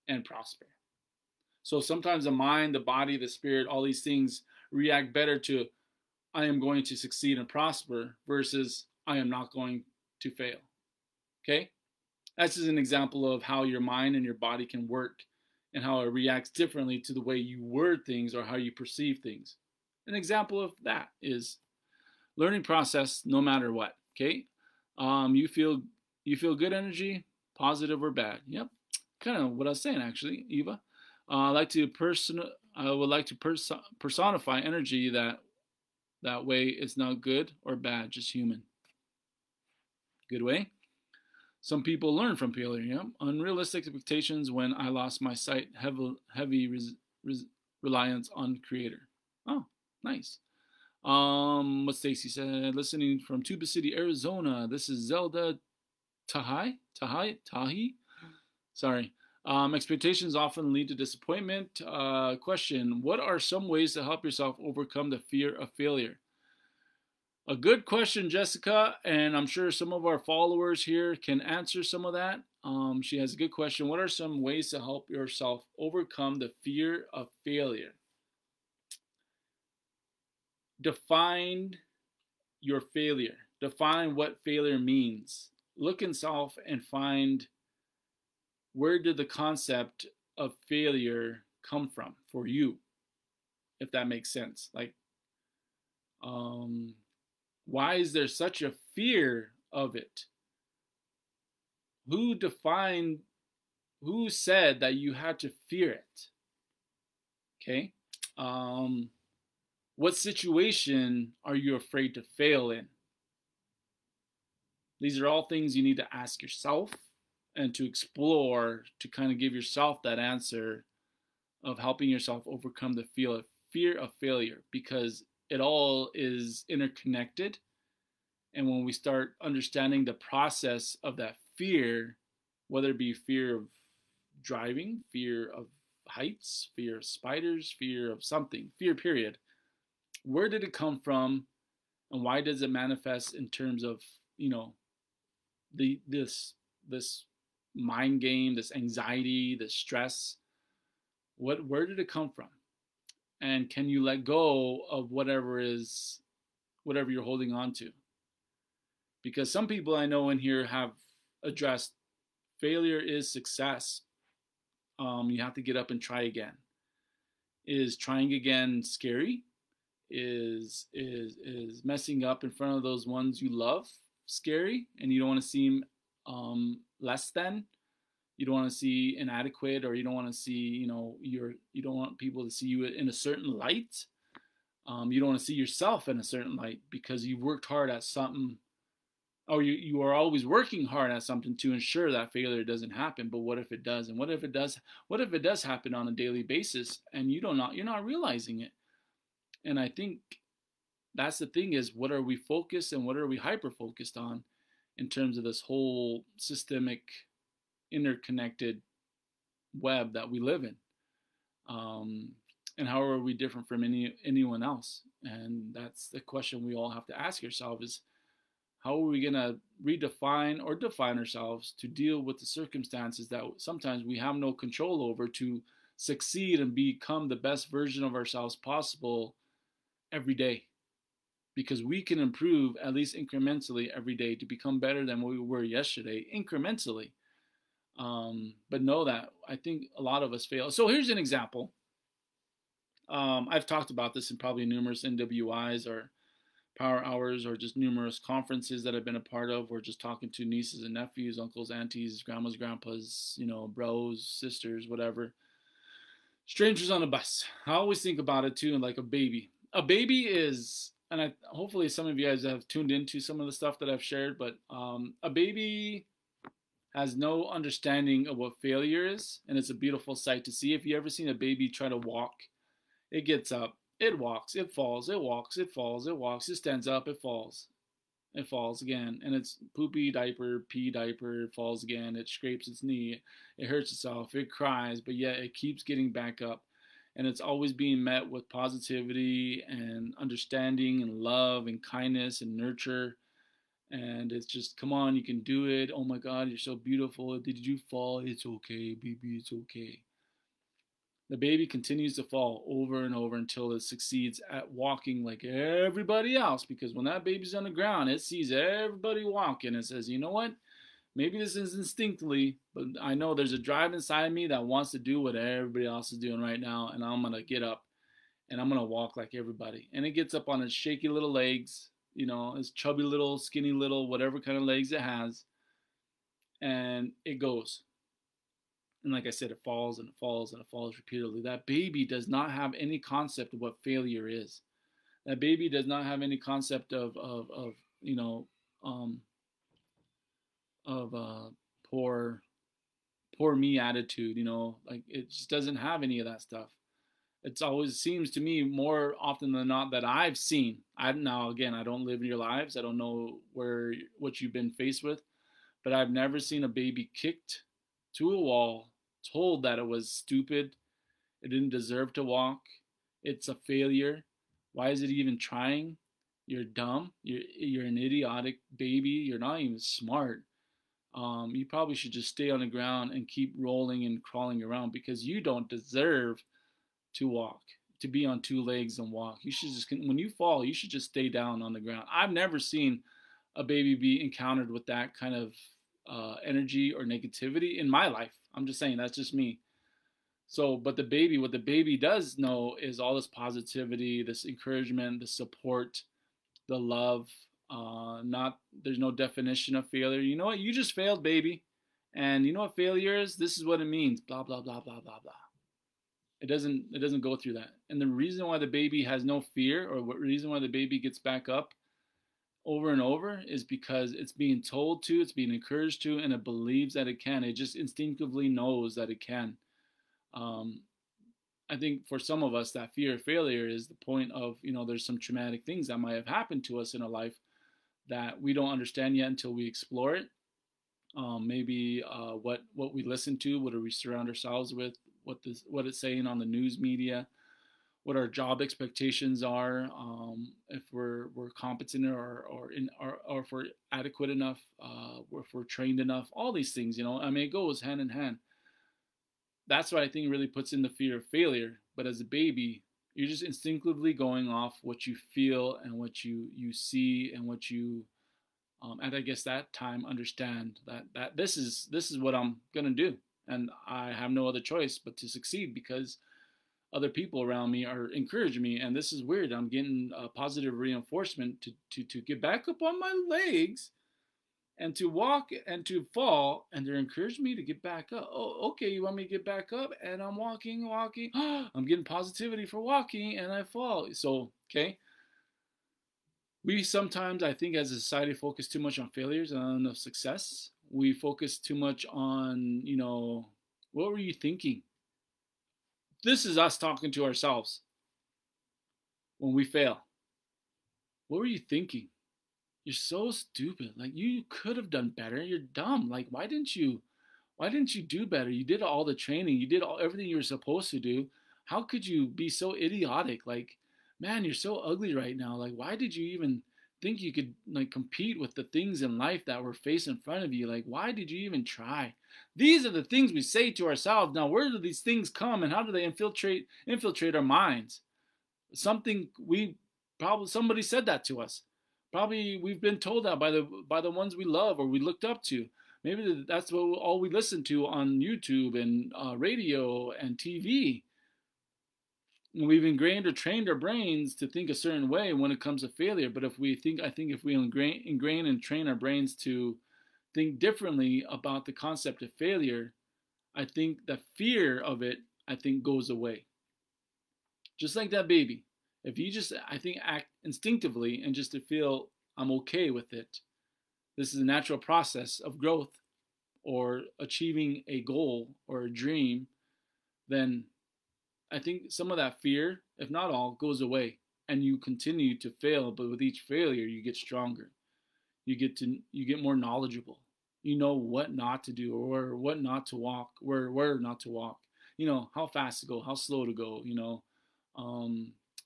and prosper. So sometimes the mind, the body, the spirit, all these things react better to I am going to succeed and prosper versus I am not going to fail. Okay? That's just an example of how your mind and your body can work and how it reacts differently to the way you word things or how you perceive things. An example of that is learning process no matter what. Okay? You feel good energy, positive or bad. Yep. Kind of what I was saying actually, Eva. I would like to personify energy that way is not good or bad, just human. Good way. Some people learn from failure. Yeah? Unrealistic expectations when I lost my sight. Heavy reliance on Creator. Oh, nice. What Stacy said. Listening from Tuba City, Arizona. This is Zelda Tahi. Sorry. Expectations often lead to disappointment. Question: what are some ways to help yourself overcome the fear of failure? A good question, Jessica, and I'm sure some of our followers here can answer some of that. She has a good question. What are some ways to help yourself overcome the fear of failure? Define your failure. Define what failure means. Look in self and find where did the concept of failure come from for you, if that makes sense. Like, why is there such a fear of it? Who said that you had to fear it? Okay. What situation are you afraid to fail in? These are all things you need to ask yourself and to explore to kind of give yourself that answer of helping yourself overcome the fear of failure, because it all is interconnected. And when we start understanding the process of that fear, whether it be fear of driving, fear of heights, fear of spiders, fear of something, fear period, where did it come from and why does it manifest in terms of, this mind game, this anxiety, this stress? Where did it come from? And can you let go of whatever you're holding on to? Because some people I know in here have addressed failure is success. You have to get up and try again. Is trying again scary? Is messing up in front of those ones you love scary, and you don't want to seem less than? You don't want to see inadequate, or you don't want to see, you don't want people to see you in a certain light. You don't want to see yourself in a certain light because you've worked hard at something, or you are always working hard at something to ensure that failure doesn't happen. But what if it does? And what if it does happen on a daily basis and you're not realizing it? And I think that's the thing, is what are we focused and what are we hyper focused on in terms of this whole systemic interconnected web that we live in, and how are we different from anyone else? And that's the question we all have to ask ourselves, is How are we going to redefine or define ourselves to deal with the circumstances that sometimes we have no control over, to succeed and become the best version of ourselves possible every day? Because we can improve at least incrementally every day to become better than we were yesterday, incrementally. But know that I think a lot of us fail. So here's an example. I've talked about this in probably numerous NWIs or power hours or just numerous conferences that I've been a part of, or just talking to nieces and nephews, uncles, aunties, grandmas, grandpas, bros, sisters, whatever. Strangers on a bus. I always think about it too, like a baby. A baby is, and hopefully some of you guys have tuned into some of the stuff that I've shared, but a baby has no understanding of what failure is, and it's a beautiful sight to see. If you ever seen a baby try to walk, it gets up, it walks, it falls, it walks, it falls, it walks, it stands up, it falls again, and it's poopy diaper, pee diaper, it falls again, it scrapes its knee, it hurts itself, it cries, but yet it keeps getting back up, and it's always being met with positivity and understanding and love and kindness and nurture. And it's just, come on, you can do it. Oh my God, you're so beautiful. Did you fall? It's okay, baby, it's okay. The baby continues to fall over and over until it succeeds at walking like everybody else. Because when that baby's on the ground, it sees everybody walking and says, you know what? Maybe this is instinctively, but I know there's a drive inside me that wants to do what everybody else is doing right now. And I'm going to get up and I'm going to walk like everybody. And it gets up on its shaky little legs, its chubby little, skinny little, whatever kind of legs it has. And it goes. And like I said, it falls and it falls and it falls repeatedly. That baby does not have any concept of what failure is. That baby does not have any concept of poor me attitude. Like it just doesn't have any of that stuff. It's always seems to me more often than not that I've seen. Now again, I don't live in your lives. I don't know what you've been faced with, but I've never seen a baby kicked to a wall, told that it was stupid, it didn't deserve to walk, it's a failure. Why is it even trying? You're dumb. You're an idiotic baby. You're not even smart. You probably should just stay on the ground and keep rolling and crawling around because you don't deserve to walk, to be on two legs and walk. You should just, when you fall, you should just stay down on the ground. I've never seen a baby be encountered with that kind of energy or negativity in my life. I'm just saying, that's just me. So, but what the baby does know is all this positivity, this encouragement, the support, the love. There's no definition of failure. You know what? You just failed, baby. And you know what failure is? This is what it means. Blah, blah, blah, blah, blah, blah. It doesn't go through that. And the reason why the baby has no fear, or the reason why the baby gets back up over and over, is because it's being told to, it's being encouraged to, and it believes that it can. It just instinctively knows that it can. I think for some of us, that fear of failure is the point of, there's some traumatic things that might have happened to us in our life that we don't understand yet until we explore it. Maybe what we listen to, what do we surround ourselves with, what it's saying on the news media, what our job expectations are, if we're competent or if we're adequate enough, or if we're trained enough, all these things, it goes hand in hand. That's what I think really puts in the fear of failure. But as a baby, you're just instinctively going off what you feel and what you see and what you, at I guess that time, understand that this is what I'm gonna do, and I have no other choice but to succeed because other people around me are encouraging me, and this is weird. I'm getting positive reinforcement to get back up on my legs and to walk and to fall, and they're encouraging me to get back up. Oh, okay, you want me to get back up? And I'm walking. I'm getting positivity for walking, and I fall. So, okay. We sometimes, I think, as a society, focus too much on failures and not enough success. We focus too much on, what were you thinking? This is us talking to ourselves when we fail. What were you thinking? You're so stupid. Like, you could have done better. You're dumb. Like, why didn't you do better? You did all the training. You did everything you were supposed to do. How could you be so idiotic? Like, man, you're so ugly right now. Like, why did you even think you could like compete with the things in life that were faced in front of you. Like, why did you even try? These are the things we say to ourselves. Now, where do these things come, and how do they infiltrate our minds? Something we probably somebody said that to us. Probably we've been told that by the ones we love or we looked up to. Maybe that's what all we listen to on YouTube and radio and TV. We've ingrained or trained our brains to think a certain way when it comes to failure. But I think if we ingrain and train our brains to think differently about the concept of failure, I think the fear of it, I think, goes away. Just like that baby. If you just, I think, act instinctively and just to feel I'm okay with it, this is a natural process of growth or achieving a goal or a dream, then I think some of that fear, if not all, goes away, and you continue to fail. But with each failure, you get stronger. You get more knowledgeable. You know what not to do or what not to walk, where not to walk. You know how fast to go, how slow to go.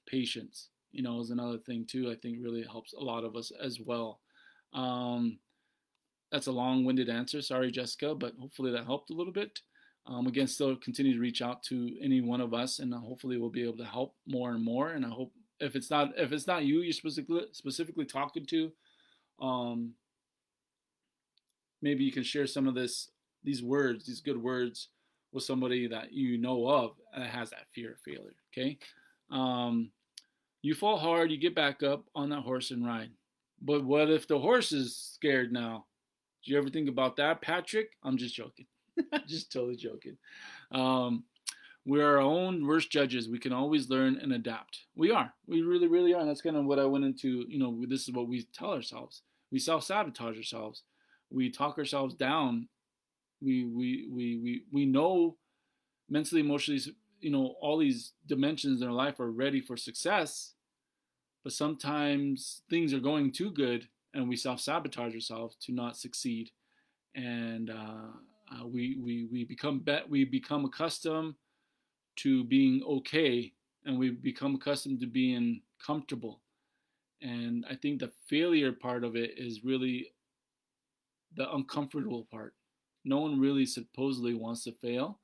Patience. Is another thing too. I think really helps a lot of us as well. That's a long-winded answer. Sorry, Jessica, but hopefully that helped a little bit. Again, still continue to reach out to any one of us, and hopefully we'll be able to help more and more. And I hope if it's not you you're specifically talking to, maybe you can share some of these good words, with somebody that you know of that has that fear of failure. Okay, you fall hard, you get back up on that horse and ride. But what if the horse is scared now? Did you ever think about that, Patrick? I'm just joking. Just totally joking. We're our own worst judges. We can always learn and adapt. We are. We really, really are. And that's kind of what I went into. This is what we tell ourselves. We self-sabotage ourselves. We talk ourselves down. We know mentally, emotionally, all these dimensions in our life are ready for success. But sometimes things are going too good, and we self-sabotage ourselves to not succeed. And we become accustomed to being okay, and we become accustomed to being comfortable. And I think the failure part of it is really the uncomfortable part. No one really supposedly wants to fail,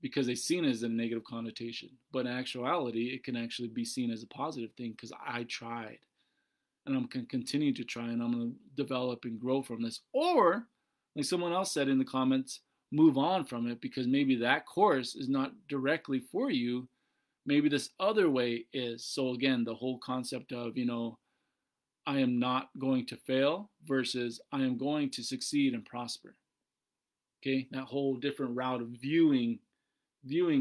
because they've seen it as a negative connotation. But in actuality, it can actually be seen as a positive thing, because I tried, and I'm going to continue to try, and I'm going to develop and grow from this. Or, like someone else said in the comments, move on from it, because maybe that course is not directly for you. Maybe this other way is. So again, the whole concept of, I am not going to fail versus I am going to succeed and prosper. Okay, that whole different route of viewing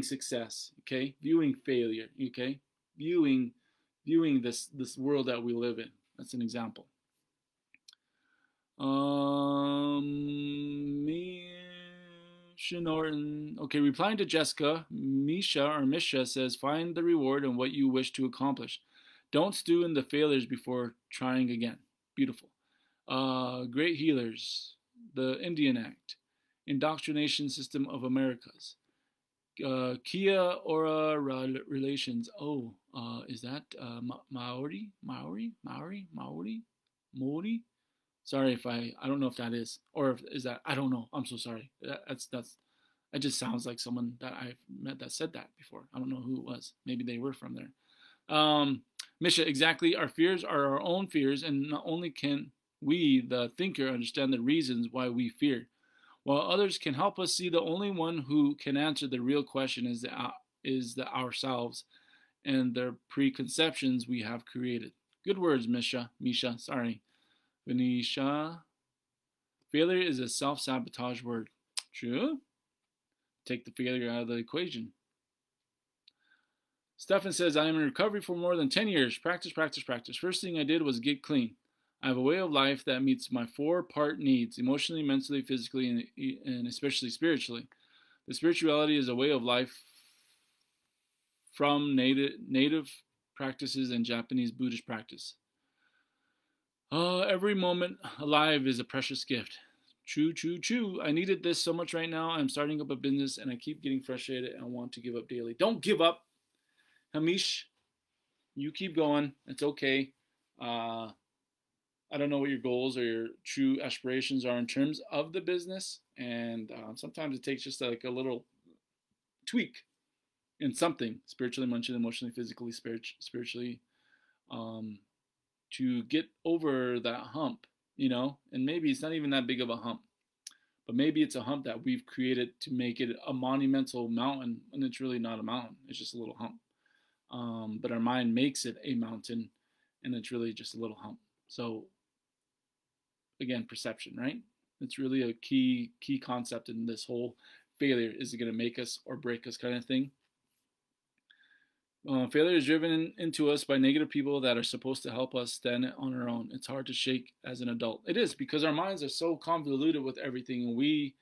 success. Okay, viewing failure. Okay, viewing this world that we live in. That's an example. Misha Norton. Okay, replying to Jessica, Misha says, find the reward in what you wish to accomplish. Don't stew in the failures before trying again. Beautiful. Great Healers, the Indian Act, Indoctrination System of Americas, Kia Ora Relations. Oh, is that Maori? Sorry if I don't know if that is, or if is that, I don't know. I'm so sorry. That just sounds like someone that I've met that said that before. I don't know who it was. Maybe they were from there. Misha, exactly. Our fears are our own fears, and not only can we, the thinker, understand the reasons why we fear, while others can help us see the only one who can answer the real question is the ourselves and the preconceptions we have created. Good words, Misha, sorry. Venetia. Failure is a self-sabotage word. True. Take the failure out of the equation. Stefan says, I am in recovery for more than 10 years. Practice. First thing I did was get clean. I have a way of life that meets my 4-part needs, emotionally, mentally, physically, and especially spiritually. The spirituality is a way of life from native practices and Japanese Buddhist practice. Every moment alive is a precious gift. True. I needed this so much right now. I'm starting up a business and I keep getting frustrated and want to give up daily. Don't give up. Hamish, you keep going. It's okay. I don't know what your goals or your true aspirations are in terms of the business, and sometimes it takes just like a little tweak in something spiritually, emotionally, physically, spiritually, um, to get over that hump, and maybe it's not even that big of a hump, but maybe it's a hump that we've created to make it a monumental mountain, and it's really not a mountain, it's just a little hump. But our mind makes it a mountain, and it's really just a little hump. So again, perception, right? It's really a key concept in this whole failure. Is it going to make us or break us kind of thing? Failure is driven into us by negative people that are supposed to help us stand on our own. It's hard to shake as an adult. It is, because our minds are so convoluted with everything, and we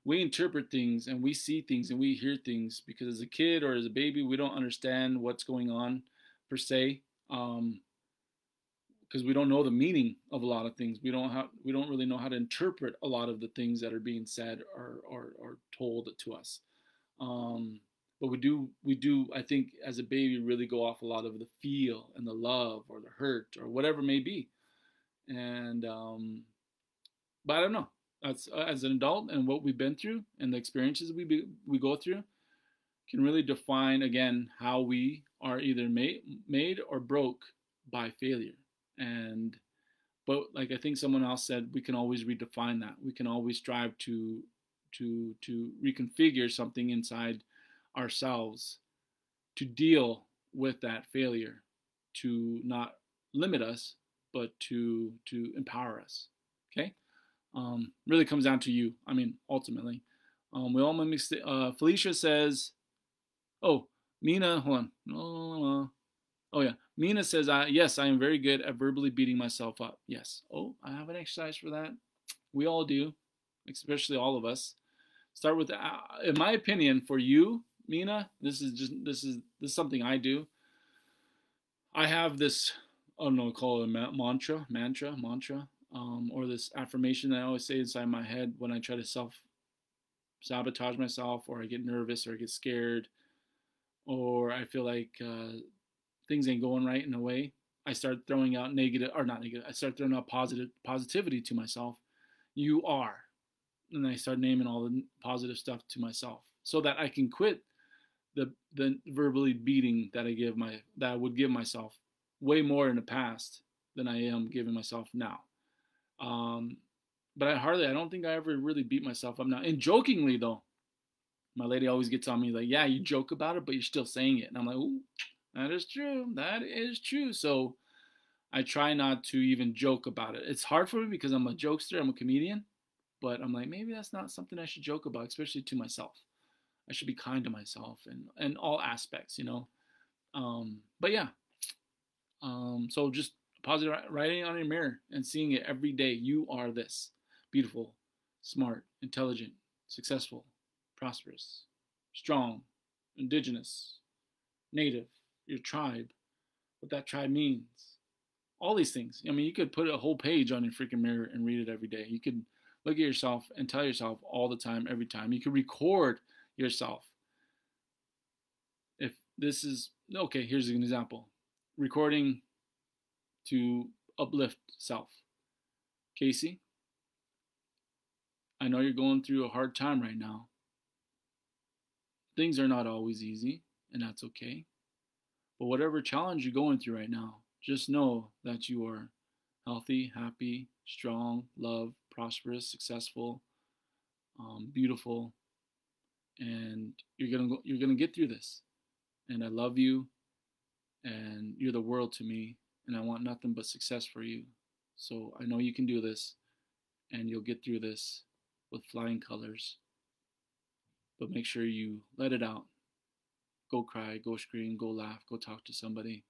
interpret things, and we see things, and we hear things, because as a kid or as a baby, we don't understand what's going on per se, because we don't know the meaning of a lot of things. We don't really know how to interpret a lot of the things that are being said or told to us. But we do, I think, as a baby, really go off a lot of the feel and the love or the hurt or whatever it may be. And but I don't know. That's as an adult, and what we've been through and the experiences we go through can really define, again, how we are either made or broke by failure. But like I think someone else said, we can always redefine that. We can always strive to reconfigure something inside ourselves to deal with that failure, to not limit us, but to empower us. Okay, really comes down to you. I mean, ultimately, we all make mistakes. Felicia says, "Oh, Mina, hold on. Oh yeah, Mina says, yes, I am very good at verbally beating myself up. Yes. Oh, I have an exercise for that. We all do, especially all of us. Start with, in my opinion, for you, Mina, this is something I do. I have this, I don't know, call it a mantra, or this affirmation that I always say inside my head when I try to self-sabotage myself, or I get nervous, or I get scared, or I feel like things ain't going right in a way. I start throwing out negative, or not negative, I start throwing out positivity to myself. You are. And I start naming all the positive stuff to myself, so that I can quit the verbally beating that I would give myself way more in the past than I am giving myself now. But I don't think I ever really beat myself up now. And jokingly though, my lady always gets on me like, yeah, you joke about it, but you're still saying it. And I'm like, ooh, that is true. So I try not to even joke about it. It's hard for me because I'm a jokester, I'm a comedian, but I'm like, maybe that's not something I should joke about, especially to myself. I should be kind to myself in all aspects, But yeah, so just positive writing on your mirror and seeing it every day. You are this: beautiful, smart, intelligent, successful, prosperous, strong, indigenous, native, your tribe, what that tribe means, all these things. I mean, you could put a whole page on your freaking mirror and read it every day. You could look at yourself and tell yourself all the time, every time. You could record yourself. If this is, okay, here's an example. Recording to uplift self. Kasey, I know you're going through a hard time right now. Things are not always easy, and that's okay. But whatever challenge you're going through right now, just know that you are healthy, happy, strong, loved, prosperous, successful, beautiful, and you're gonna get through this. And I love you, and you're the world to me, and I want nothing but success for you. So I know you can do this, and you'll get through this with flying colors. But make sure you let it out. Go cry, go scream, go laugh, go talk to somebody,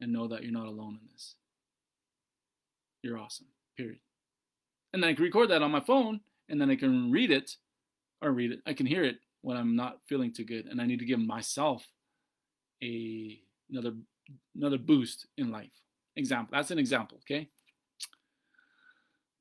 and know that you're not alone in this. You're awesome, period. And then I can record that on my phone, and then I can read it. I can hear it when I'm not feeling too good, and I need to give myself another boost in life. Example. That's an example, okay?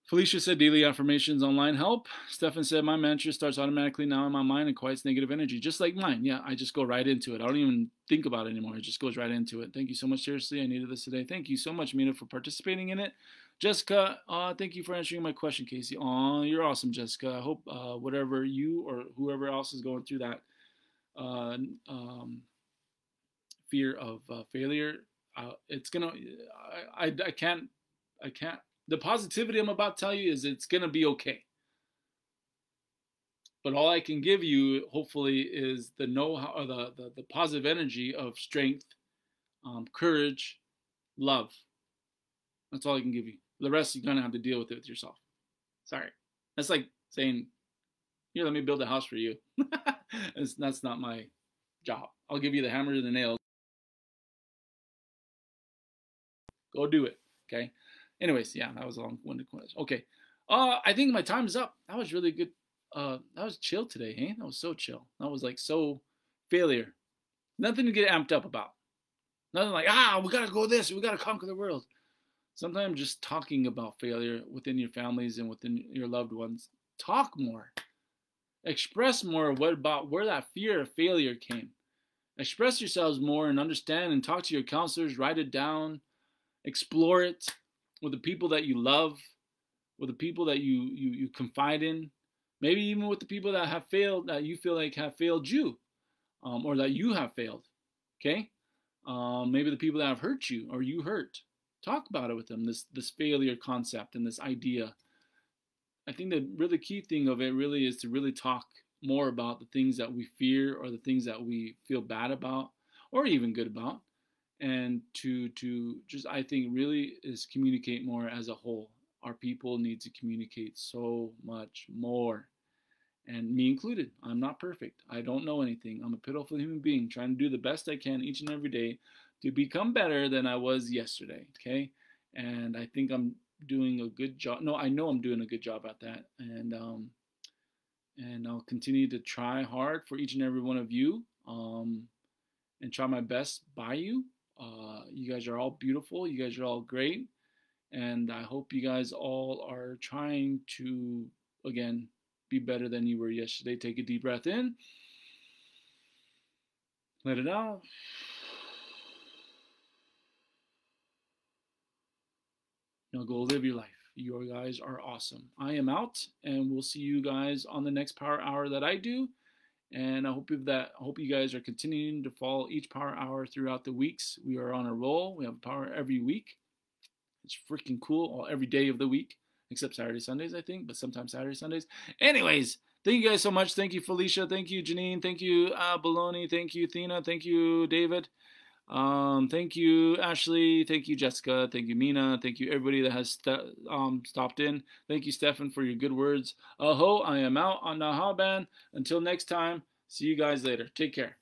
Felicia said daily affirmations online help. Stefan said my mantra starts automatically now in my mind and quiets negative energy, just like mine. Yeah, I just go right into it. I don't even think about it anymore. It just goes right into it. Thank you so much. Seriously, I needed this today. Thank you so much, Mina, for participating in it. Jessica, thank you for answering my question, Kasey. You're awesome, Jessica. I hope whatever you or whoever else is going through that fear of failure, it's gonna. I can't. The positivity I'm about to tell you is it's gonna be okay. But all I can give you, hopefully, is the know-how, or the positive energy of strength, courage, love. That's all I can give you. The rest you're gonna have to deal with it with yourself. Sorry. That's like saying, here, let me build a house for you. That's not my job. I'll give you the hammer and the nails. Go do it. Okay. Anyways, yeah, that was a long-winded question. Okay. I think my time is up. That was really good. That was chill today, hey? That was so chill. That was like so failure. Nothing to get amped up about. Nothing like, we gotta go this, we gotta conquer the world. Sometimes just talking about failure within your families and within your loved ones. Talk more. Express more about where that fear of failure came. Express yourselves more and understand and talk to your counselors. Write it down. Explore it with the people that you love, with the people that you confide in. Maybe even with the people that have failed, that you feel like have failed you, or that you have failed. Okay? Maybe the people that have hurt you or you hurt. Talk about it with them, this failure concept and this idea. I think the really key thing of it really is to really talk more about the things that we fear or the things that we feel bad about or even good about. And to just, I think, really is communicate more as a whole. Our people need to communicate so much more. And me included. I'm not perfect. I don't know anything. I'm a pitiful human being trying to do the best I can each and every day to become better than I was yesterday. Okay? And I think I'm doing a good job. No, I know I'm doing a good job at that. And I'll continue to try hard for each and every one of you, and try my best by you. You guys are all beautiful. You guys are all great. And I hope you guys all are trying to, again, be better than you were yesterday. Take a deep breath in. Let it out. Now go live your life. You guys are awesome. I am out, and we'll see you guys on the next Power Hour that I do. And I hope you guys are continuing to follow each Power Hour throughout the weeks. We are on a roll. We have a power every week. It's freaking cool. Every day of the week, except Saturday, Sundays, I think, but sometimes Saturday, Sundays. Anyways, thank you guys so much. Thank you, Felicia. Thank you, Janine. Thank you, Baloney. Thank you, Thina. Thank you, David. Thank you, Ashley. Thank you, Jessica. Thank you, Mina. Thank you, everybody that has stopped in. Thank you, Stefan, for your good words. Aho, I am out on Naha Band. Until next time, see you guys later. Take care.